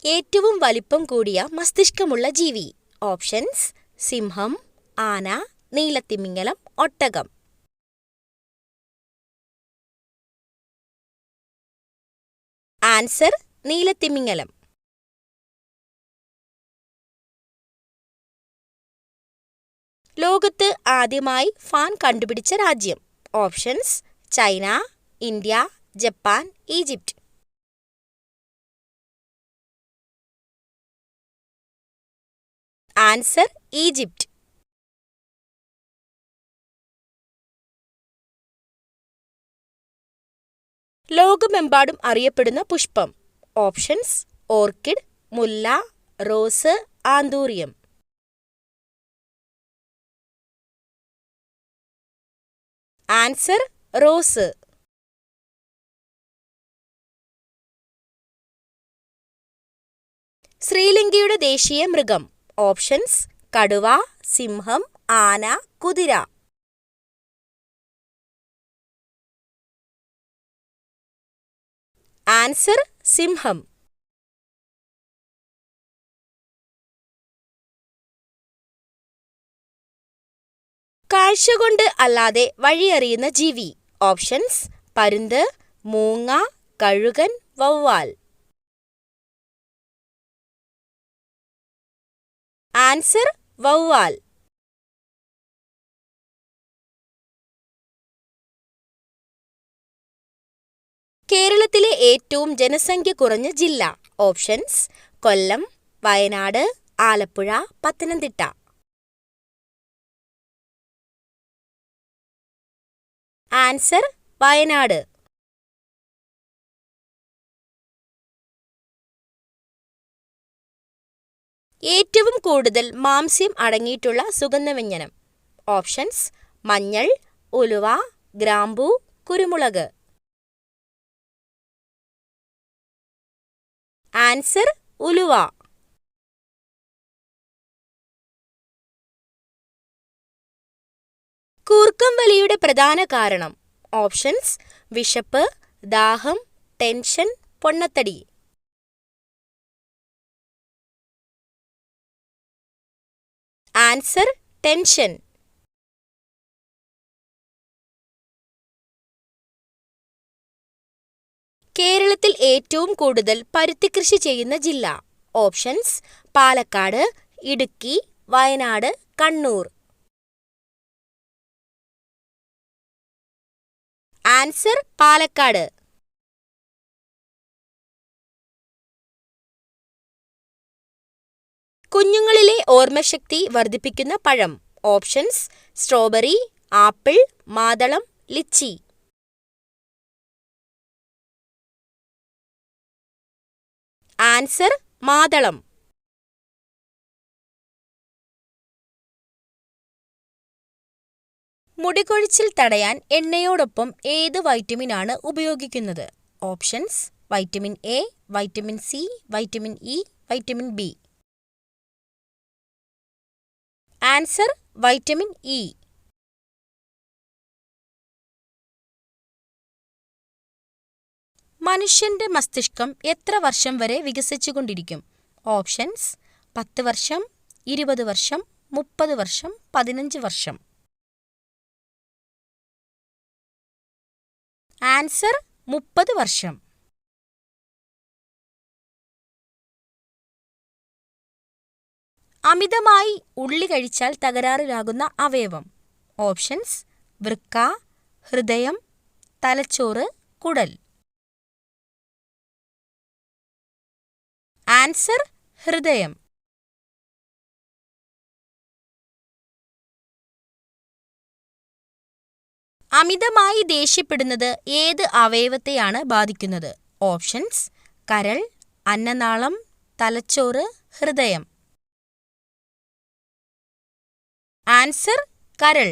ഏറ്റവും വലിപ്പം കൂടിയ മസ്തിഷ്കമുള്ള ജീവി. ഓപ്ഷൻസ്: സിംഹം, ആന, നീലത്തിമിംഗലം, ഒട്ടകം. ആൻസർ: നീലത്തിമിംഗലം. ലോകത്ത് ആദ്യമായി ഫാൻ കണ്ടുപിടിച്ച രാജ്യം. Options: China, India, Japan, Egypt. Answer: Egypt. ലോകമെമ്പാടും അറിയപ്പെടുന്ന പുഷ്പം. ഓപ്ഷൻസ്: ഓർക്കിഡ്, മുല്ല, റോസ്, ആന്തൂറിയം. Answer: rose. ശ്രീലങ്കയുടെ ദേശീയ മൃഗം. ഓപ്ഷൻസ്: കടുവ, സിംഹം, ആന, കുതിര. ആൻസർ: സിംഹം. കാഴ്ചകൊണ്ട് അല്ലാതെ വഴിയറിയുന്ന ജീവി. ഓപ്ഷൻസ്: പരുന്ത്, മൂങ്ങ, കഴുകൻ, വവ്വാൽ. ആൻസർ: വവ്വാൽ. കേരളത്തിലെ ഏറ്റവും ജനസംഖ്യ കുറഞ്ഞ ജില്ല. ഓപ്ഷൻസ്: കൊല്ലം, വയനാട്, ആലപ്പുഴ, പത്തനംതിട്ട. ആൻസർ: വയനാട്. ഏറ്റവും കൂടുതൽ മാംസ്യം അടങ്ങിയിട്ടുള്ള സുഗന്ധവ്യഞ്ജനം. ഓപ്ഷൻസ്: മഞ്ഞൾ, ഉലുവ, ഗ്രാമ്പൂ, കുരുമുളക്. ആൻസർ: ഉലുവ. കൂർക്കം വലിയുടെ പ്രധാന കാരണം. ഓപ്ഷൻസ്: വിശപ്പ്, ദാഹം, ടെൻഷൻ, പൊണ്ണത്തടി. Answer: tension. കേരളത്തിൽ ഏറ്റവും കൂടുതൽ പരുത്തി കൃഷി ചെയ്യുന്ന ജില്ല. ഓപ്ഷൻസ്: പാലക്കാട്, ഇടുക്കി, വയനാട്, കണ്ണൂർ. ആൻസർ: പാലക്കാട്. കുഞ്ഞുങ്ങളിലെ ഓർമ്മശക്തി വർദ്ധിപ്പിക്കുന്ന പഴം. ഓപ്ഷൻസ്: സ്ട്രോബെറി, ആപ്പിൾ, മാതളം, ലിച്ചി. ആൻസർ: മാതളം. മുടികൊഴിച്ചിൽ തടയാൻ എണ്ണയോടൊപ്പം ഏത് വൈറ്റമിനാണ് ഉപയോഗിക്കുന്നത്? Options: vitamin A, vitamin C, vitamin E, vitamin B. Answer: vitamin E. മനുഷ്യന്റെ മസ്തിഷ്കം എത്ര വർഷം വരെ വികസിച്ചുകൊണ്ടിരിക്കും? ഓപ്ഷൻസ്: 10 വർഷം, 20 വർഷം, 30 വർഷം, 15 വർഷം. ആൻസർ: 30 വർഷം. അമിതമായി ഉള്ളി കഴിച്ചാൽ തകരാറിലാകുന്ന അവയവം. ഓപ്ഷൻസ്: വൃക്ക, ഹൃദയം, തലച്ചോറ്, കുടൽ. ആൻസർ: ഹൃദയം. അമിതമായി ദേഷ്യപ്പെടുന്നത് ഏത് അവയവത്തെയാണ് ബാധിക്കുന്നത്? ഓപ്ഷൻസ്: കരൾ, അന്നനാളം, തലച്ചോറ്, ഹൃദയം. ആൻസർ: കരൾ.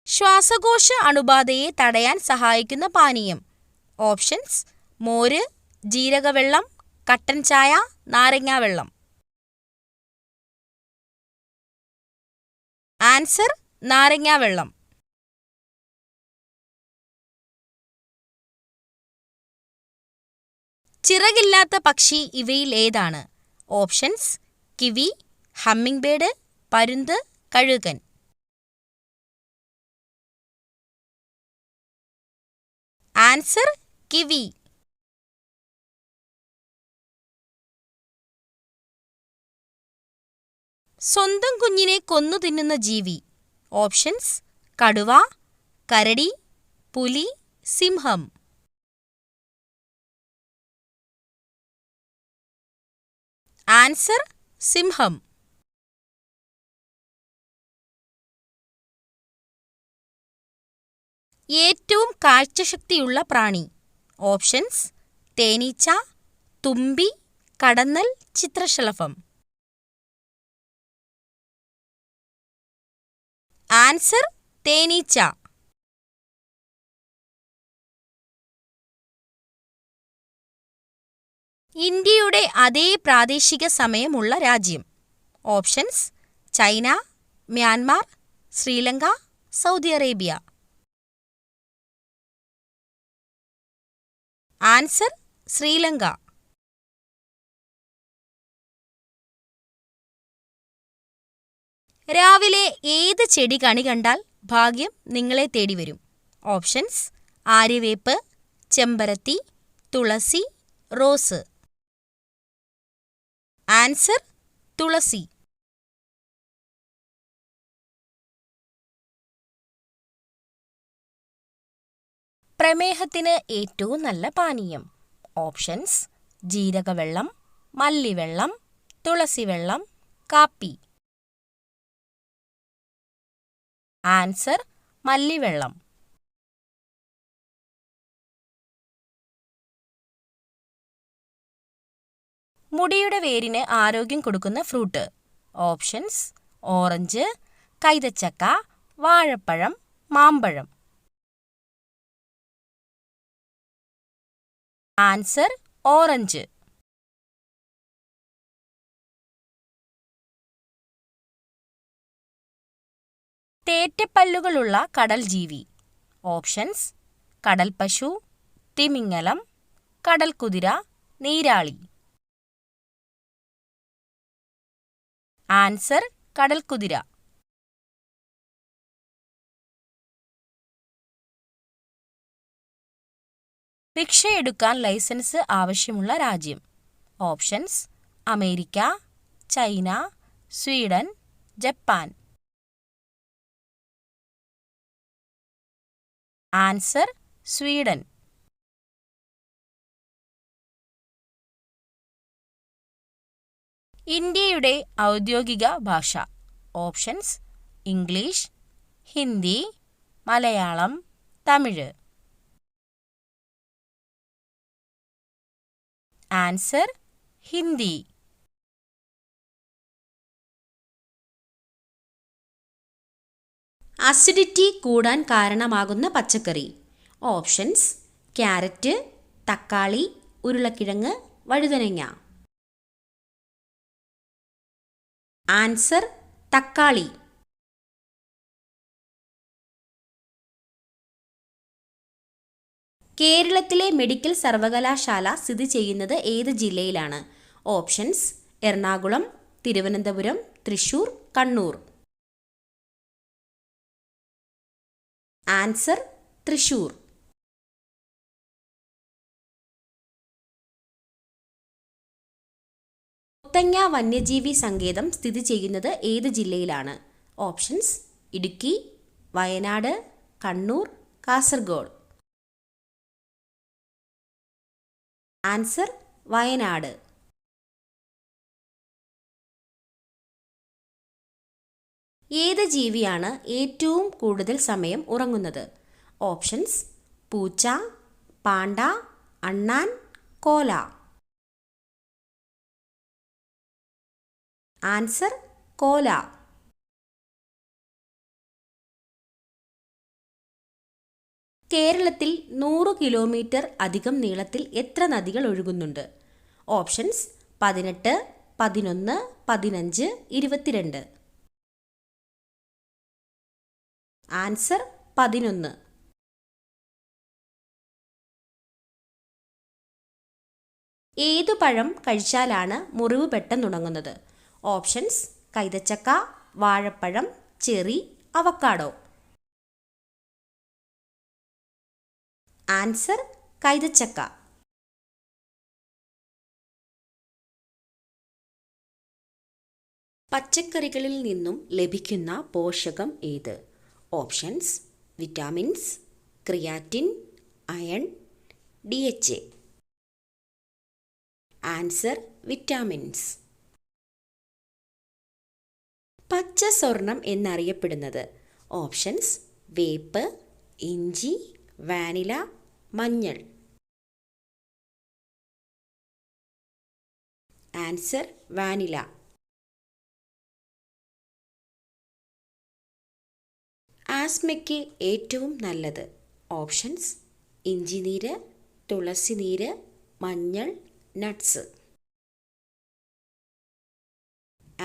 ശ്വാസകോശ അണുബാധയെ തടയാൻ സഹായിക്കുന്ന പാനീയം. ഓപ്ഷൻസ്: മോര്, ജീരകവെള്ളം, കട്ടൻ ചായ, നാരങ്ങാവെള്ളം. ആൻസർ: നാരങ്ങാവെള്ളം. ചിറകില്ലാത്ത പക്ഷി ഇവയിൽ ഏതാണ്? ഓപ്ഷൻസ്: കിവി, ഹമ്മിങ് ബേർഡ്, പരുന്ത്, കഴുകൻ. Answer: kiwi. സ്വന്തം കുഞ്ഞിനെ കൊന്നു തിന്നുന്ന ജീവി. ഓപ്ഷൻസ്: കടുവ, കരടി, പുലി, സിംഹം. ആൻസർ: സിംഹം. ഏറ്റവും കാഴ്ചശക്തിയുള്ള പ്രാണി. ഓപ്ഷൻസ്: തേനീച്ച, തുമ്പി, കടന്നൽ, ചിത്രശലഭം. ആൻസർ: തേനീച്ച. ഇന്ത്യയുടെ അതേ പ്രാദേശിക സമയമുള്ള രാജ്യം. Options: China, Myanmar, Sri Lanka, Saudi Arabia. Answer: Sri Lanka. രാവിലെ ഏത് ചെടി കണി കണ്ടാൽ ഭാഗ്യം നിങ്ങളെ തേടി വരും? ഓപ്ഷൻസ്: ആര്യവേപ്പ്, ചെമ്പരത്തി, തുളസി, റോസ്. ആൻസർ: തുളസി. പ്രമേഹത്തിന് ഏറ്റവും നല്ല പാനീയം. ഓപ്ഷൻസ്: ജീരകവെള്ളം, മല്ലിവെള്ളം, തുളസിവെള്ളം, കാപ്പി. ആൻസർ: മല്ലിവെള്ളം. മുടിയുടെ വേരിന് ആരോഗ്യം കൊടുക്കുന്ന ഫ്രൂട്ട്. ഓപ്ഷൻസ്: ഓറഞ്ച്, കൈതച്ചക്ക, വാഴപ്പഴം, മാമ്പഴം. Answer: orange. തേറ്റപ്പല്ലുകളുള്ള കടൽ ജീവി. ഓപ്ഷൻസ്: കടൽപ്പശു, തിമിംഗലം, കടൽക്കുതിര, നീരാളി. ആൻസർ: കടൽക്കുതിര. റിക്ഷയെടുക്കാൻ ലൈസൻസ് ആവശ്യമുള്ള രാജ്യം. Options: America, China, Sweden, Japan. Answer: Sweden. ഇന്ത്യയുടെ ഔദ്യോഗിക ഭാഷ. Options: English, Hindi, Malayalam, Tamil. Answer: Hindi. Acidity കൂടാൻ കാരണമാകുന്ന പച്ചക്കറി. ഓപ്ഷൻസ്: ക്യാരറ്റ്, തക്കാളി, ഉരുളക്കിഴങ്ങ്, വഴുതനങ്ങ. ആൻസർ: തക്കാളി. കേരളത്തിലെ മെഡിക്കൽ സർവകലാശാല സ്ഥിതി ചെയ്യുന്നത് ഏത് ജില്ലയിലാണ്? ഓപ്ഷൻസ്: എറണാകുളം, തിരുവനന്തപുരം, തൃശൂർ, കണ്ണൂർ. ആൻസർ: തൃശൂർ. മുത്തങ്ങ വന്യജീവി സങ്കേതം സ്ഥിതി ചെയ്യുന്നത് ഏത് ജില്ലയിലാണ്? ഓപ്ഷൻസ്: ഇടുക്കി, വയനാട്, കണ്ണൂർ, കാസർഗോഡ്. ആൻസർ: വയനാട്. ഏത് ജീവിയാണ് ഏറ്റവും കൂടുതൽ സമയം ഉറങ്ങുന്നത്? ഓപ്ഷൻസ്: പൂച്ച, പാണ്ട, അണ്ണാൻ, കോല. ആൻസർ: കോല. കേരളത്തിൽ 100 കിലോമീറ്റർ അധികം നീളത്തിൽ എത്ര നദികൾ ഒഴുകുന്നുണ്ട്? ഓപ്ഷൻസ്: 18, 11, 15, 22. ആൻസർ: 11. ഏതു പഴം കഴിച്ചാലാണ് മുറിവ് പെട്ടെന്നുണങ്ങുന്നത്? ഓപ്ഷൻസ്: കൈതച്ചക്ക, വാഴപ്പഴം, ചെറി, അവക്കാഡോ. ആൻസർ: കൈതച്ചക്ക. പച്ചക്കറികളിൽ നിന്നും ലഭിക്കുന്ന പോഷകം ഏത്? Options: vitamins, creatine, iron, DHA. Answer: vitamins. പച്ച സ്വർണം എന്നറിയപ്പെടുന്നത്? ഓപ്ഷൻസ്: വേപ്പ്, ഇഞ്ചി, വാനില, മഞ്ഞൾ. Answer: vanilla. ആസ്മയ്ക്ക് ഏറ്റവും നല്ലത്? ഓപ്ഷൻസ്: ഇഞ്ചിനീര്, തുളസിനീര്, മഞ്ഞൾ, നട്ട്സ്.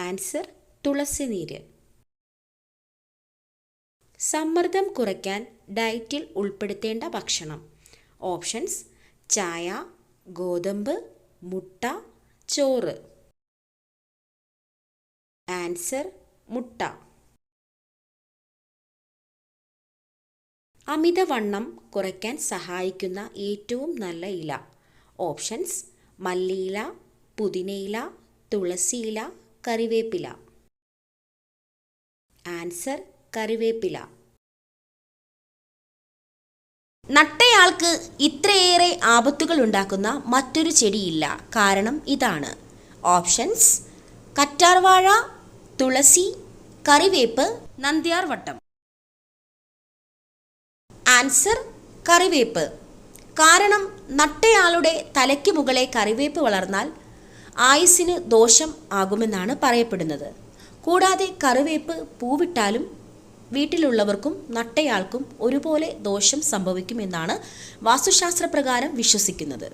ആൻസർ: തുളസിനീര്. സമ്മർദ്ദം കുറയ്ക്കാൻ ഡയറ്റിൽ ഉൾപ്പെടുത്തേണ്ട ഭക്ഷണം? ഓപ്ഷൻസ്: ചായ, ഗോതമ്പ്, മുട്ട, ചോറ്. ആൻസർ: മുട്ട. അമിതവണ്ണം കുറയ്ക്കാൻ സഹായിക്കുന്ന ഏറ്റവും നല്ല ഇല? ഓപ്ഷൻസ്: മല്ലിയില, പുതിനയില, തുളസിയില, കറിവേപ്പില. ആൻസർ: കറിവേപ്പില. നട്ടയാൾക്ക് ഇത്രയേറെ ആപത്തുകൾ ഉണ്ടാക്കുന്ന മറ്റൊരു ചെടിയില്ല. കാരണം ഇതാണ്. ഓപ്ഷൻസ്: കറ്റാർവാഴ, തുളസി, കറിവേപ്പ്, നന്ദ്യാർവട്ടം. ആൻസർ: കറിവേപ്പ്. കാരണം നട്ടയാളുടെ തലയ്ക്ക് മുകളെ കറിവേപ്പ് വളർന്നാൽ ആയുസ്സിന് ദോഷം ആകുമെന്നാണ് പറയപ്പെടുന്നത്. കൂടാതെ കറിവേപ്പ് പൂവിട്ടാലും വീട്ടിലുള്ളവർക്കും നട്ടയാൾക്കും ഒരുപോലെ ദോഷം സംഭവിക്കുമെന്നാണ് വാസ്തുശാസ്ത്രപ്രകാരം വിശ്വസിക്കുന്നത്.